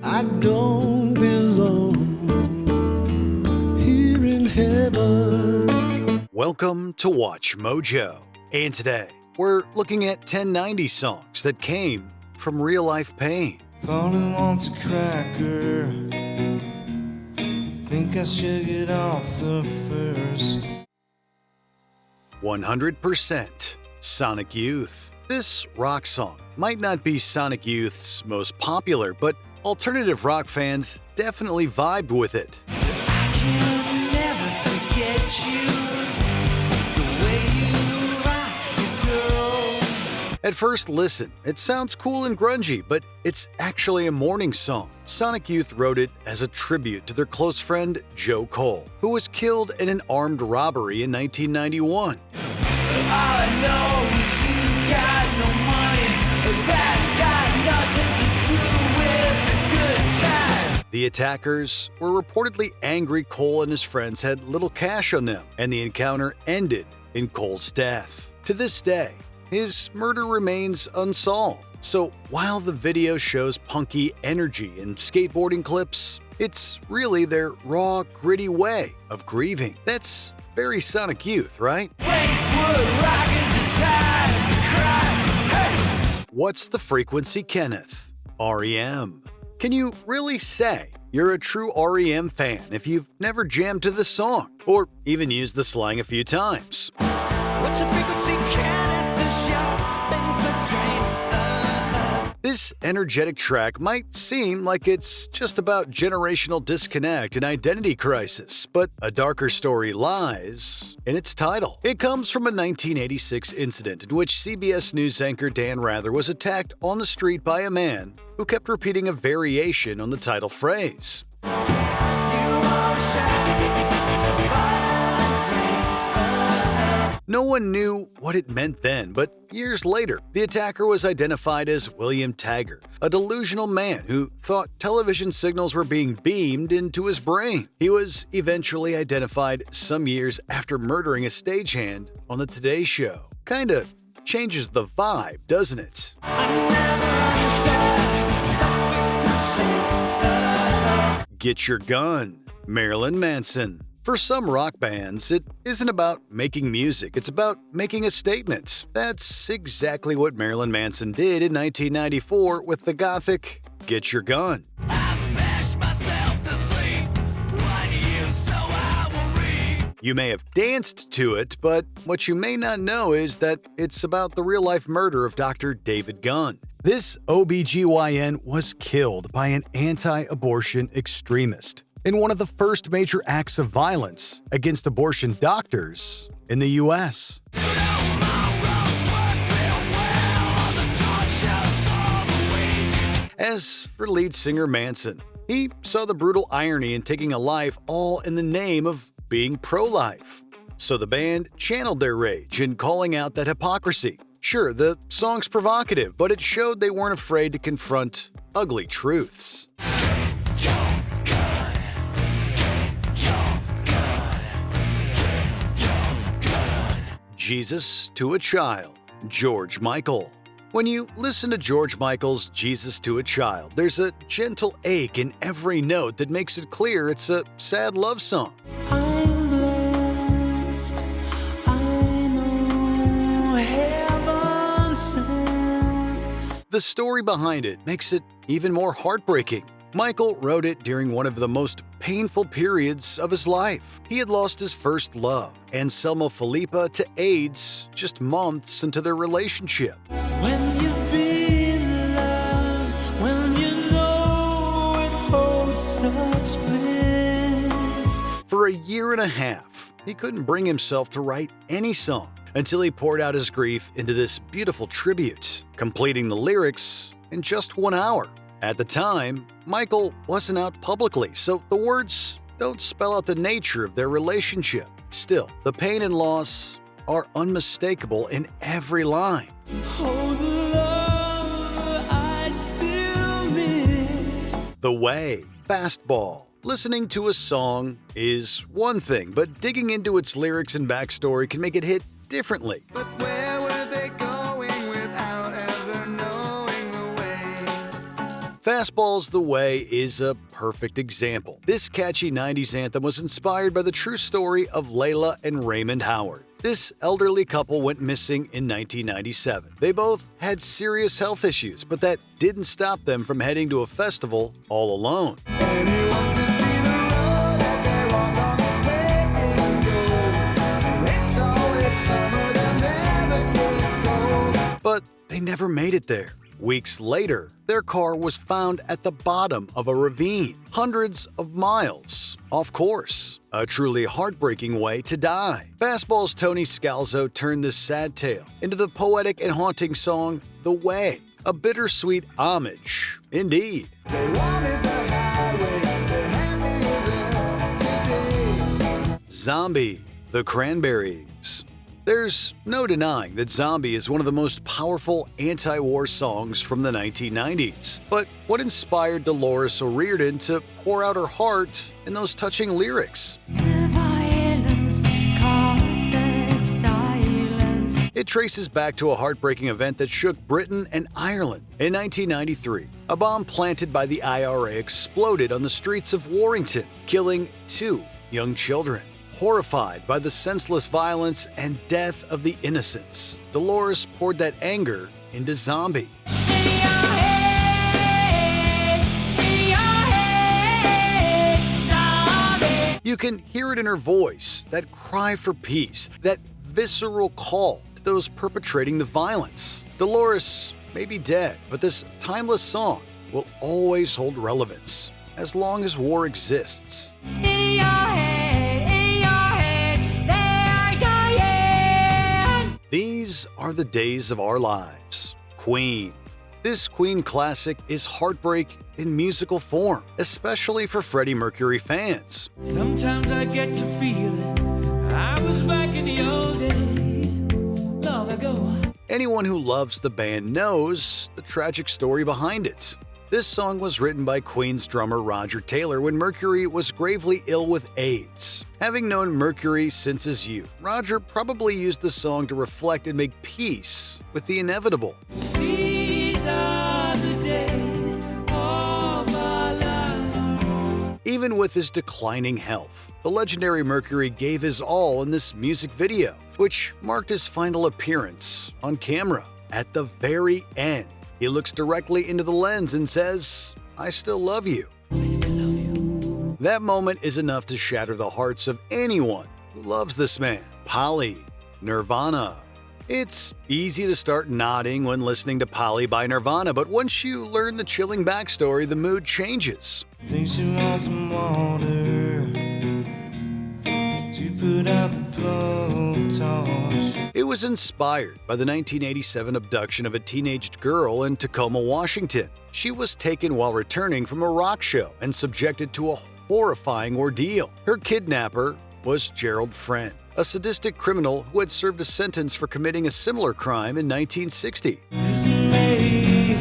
I don't belong here in heaven. Welcome to Watch Mojo, and today we're looking at 10 90s songs that came from real-life pain. Paulie wants a cracker. Think I should get off the first. 100% Sonic Youth. This rock song might not be Sonic Youth's most popular, but alternative rock fans definitely vibed with it. I can never forget you, the way you rock the girl. At first listen, it sounds cool and grungy, but it's actually a mourning song. Sonic Youth wrote it as a tribute to their close friend Joe Cole, who was killed in an armed robbery in 1991. All I know is you got no money, but that's got nothing to do with a good time. The attackers were reportedly angry Cole and his friends had little cash on them, and the encounter ended in Cole's death. To this day, his murder remains unsolved. So while the video shows punky energy and skateboarding clips, it's really their raw, gritty way of grieving. That's very Sonic Youth, right? Wastewood Rockers, it's time to cry. Hey! What's the frequency, Kenneth? REM. Can you really say you're a true REM fan if you've never jammed to the song, or even used the slang a few times? What's your frequency, Kenneth? The shopping's a drain. This energetic track might seem like it's just about generational disconnect and identity crisis, but a darker story lies in its title. It comes from a 1986 incident in which CBS News anchor Dan Rather was attacked on the street by a man who kept repeating a variation on the title phrase. No one knew what it meant then, but years later, the attacker was identified as William Taggart, a delusional man who thought television signals were being beamed into his brain. He was eventually identified some years after murdering a stagehand on the Today Show. Kinda changes the vibe, doesn't it? Get Your Gun, Marilyn Manson. For some rock bands, it isn't about making music, it's about making a statement. That's exactly what Marilyn Manson did in 1994 with the gothic Get Your Gun. You may have danced to it, but what you may not know is that it's about the real-life murder of Dr. David Gunn. This OBGYN was killed by an anti-abortion extremist in one of the first major acts of violence against abortion doctors in the U.S. As for lead singer Manson, he saw the brutal irony in taking a life all in the name of being pro-life. So the band channeled their rage in calling out that hypocrisy. Sure, the song's provocative, but it showed they weren't afraid to confront ugly truths. Jesus to a Child, George Michael. When you listen to George Michael's Jesus to a Child, there's a gentle ache in every note that makes it clear it's a sad love song. I'm blessed, I know heaven sent. The story behind it makes it even more heartbreaking. Michael wrote it during one of the most painful periods of his life. He had lost his first love, Anselmo Felipa, to AIDS just months into their relationship. When you've been loved, when you know it holds such bliss. For a year and a half, he couldn't bring himself to write any song until he poured out his grief into this beautiful tribute, completing the lyrics in just 1 hour. At the time, Michael wasn't out publicly, so the words don't spell out the nature of their relationship. Still, the pain and loss are unmistakable in every line. Oh, the love I still miss. The Way, Fastball. Listening to a song is one thing, but digging into its lyrics and backstory can make it hit differently. But where were they going without ever knowing the way? Fastball's The Way is a perfect example. This catchy 90s anthem was inspired by the true story of Layla and Raymond Howard. This elderly couple went missing in 1997. They both had serious health issues, but that didn't stop them from heading to a festival all alone. Anyone can see the road that they walk on is making gold. And it's always summer, they'll never get cold. But they never made it there. Weeks later, their car was found at the bottom of a ravine, hundreds of miles off course. A truly heartbreaking way to die. Fastball's Tony Scalzo turned this sad tale into the poetic and haunting song, The Way, a bittersweet homage, indeed. They wanted the highway, they had me there today. Zombie, the Cranberries. There's no denying that Zombie is one of the most powerful anti-war songs from the 1990s. But what inspired Dolores O'Riordan to pour out her heart in those touching lyrics? It traces back to a heartbreaking event that shook Britain and Ireland. In 1993, a bomb planted by the IRA exploded on the streets of Warrington, killing 2 young children. Horrified by the senseless violence and death of the innocents, Dolores poured that anger into Zombie. You can hear it in her voice, that cry for peace, that visceral call to those perpetrating the violence. Dolores may be dead, but this timeless song will always hold relevance as long as war exists. These are the days of our lives. Queen. This Queen classic is heartbreak in musical form, especially for Freddie Mercury fans. Sometimes I get to feeling I was back in the old days, long ago. Anyone who loves the band knows the tragic story behind it. This song was written by Queen's drummer Roger Taylor when Mercury was gravely ill with AIDS. Having known Mercury since his youth, Roger probably used the song to reflect and make peace with the inevitable. These are the days of our lives. Even with his declining health, the legendary Mercury gave his all in this music video, which marked his final appearance on camera. At the very end, he looks directly into the lens and says, "I still love you." I still love you. That moment is enough to shatter the hearts of anyone who loves this man. Polly, Nirvana. It's easy to start nodding when listening to Polly by Nirvana, but once you learn the chilling backstory, the mood changes. Think she wants some water to put out the blowtorch. It was inspired by the 1987 abduction of a teenage girl in Tacoma, Washington. She was taken while returning from a rock show and subjected to a horrifying ordeal. Her kidnapper was Gerald Friend, a sadistic criminal who had served a sentence for committing a similar crime in 1960. Losing me,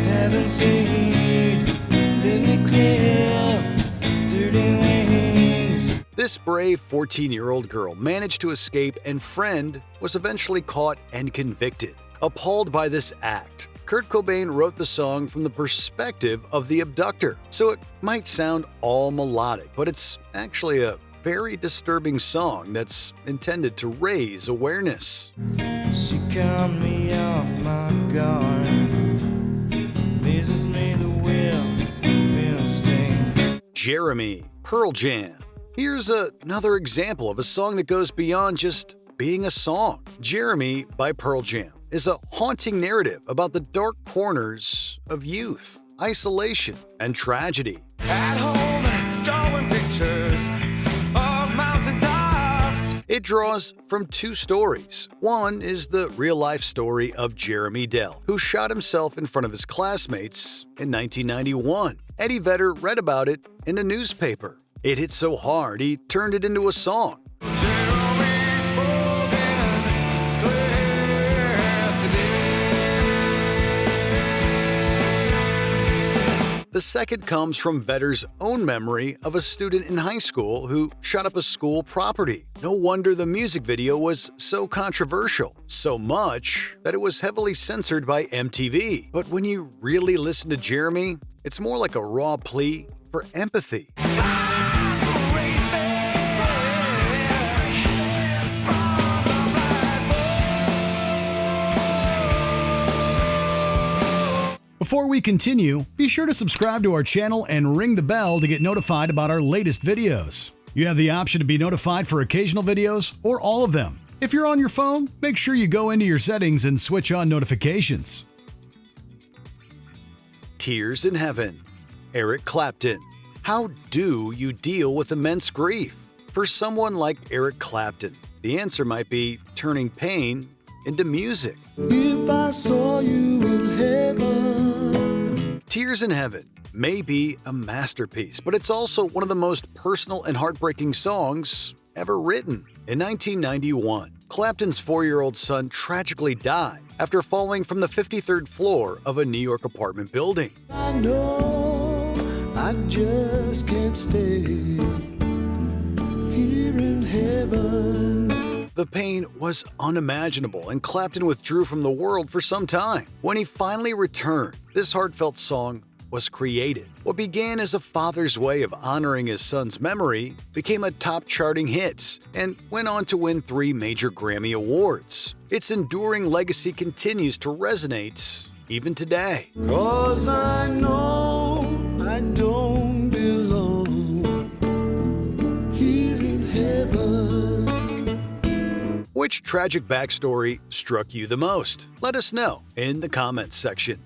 haven't seen, let me clear, dirty wings. This brave 14-year-old girl managed to escape, and Friend was eventually caught and convicted. Appalled by this act, Kurt Cobain wrote the song from the perspective of the abductor. So it might sound all melodic, but it's actually a very disturbing song that's intended to raise awareness. She cut me off my guard, raises me the will of instinct. Jeremy, Pearl Jam. Here's another example of a song that goes beyond just being a song. Jeremy by Pearl Jam is a haunting narrative about the dark corners of youth, isolation, and tragedy. At home, drawing pictures of mountain tops. It draws from 2 stories. One is the real-life story of Jeremy Dell, who shot himself in front of his classmates in 1991. Eddie Vedder read about it in a newspaper. It hit so hard, he turned it into a song. The second comes from Vedder's own memory of a student in high school who shot up a school property. No wonder the music video was so controversial, so much that it was heavily censored by MTV. But when you really listen to Jeremy, it's more like a raw plea for empathy. Before we continue, be sure to subscribe to our channel and ring the bell to get notified about our latest videos. You have the option to be notified for occasional videos or all of them. If you're on your phone, make sure you go into your settings and switch on notifications. Tears in Heaven. Eric Clapton. How do you deal with immense grief? For someone like Eric Clapton, the answer might be turning pain into music. If I saw you in heaven. Tears in Heaven may be a masterpiece, but it's also one of the most personal and heartbreaking songs ever written. In 1991, Clapton's 4-year-old son tragically died after falling from the 53rd floor of a New York apartment building. I know I just can't stay here in heaven. The pain was unimaginable, and Clapton withdrew from the world for some time. When he finally returned, this heartfelt song was created. What began as a father's way of honoring his son's memory became a top-charting hit and went on to win 3 major Grammy Awards. Its enduring legacy continues to resonate even today. 'Cause I know I don't belong here in heaven. Which tragic backstory struck you the most? Let us know in the comments section.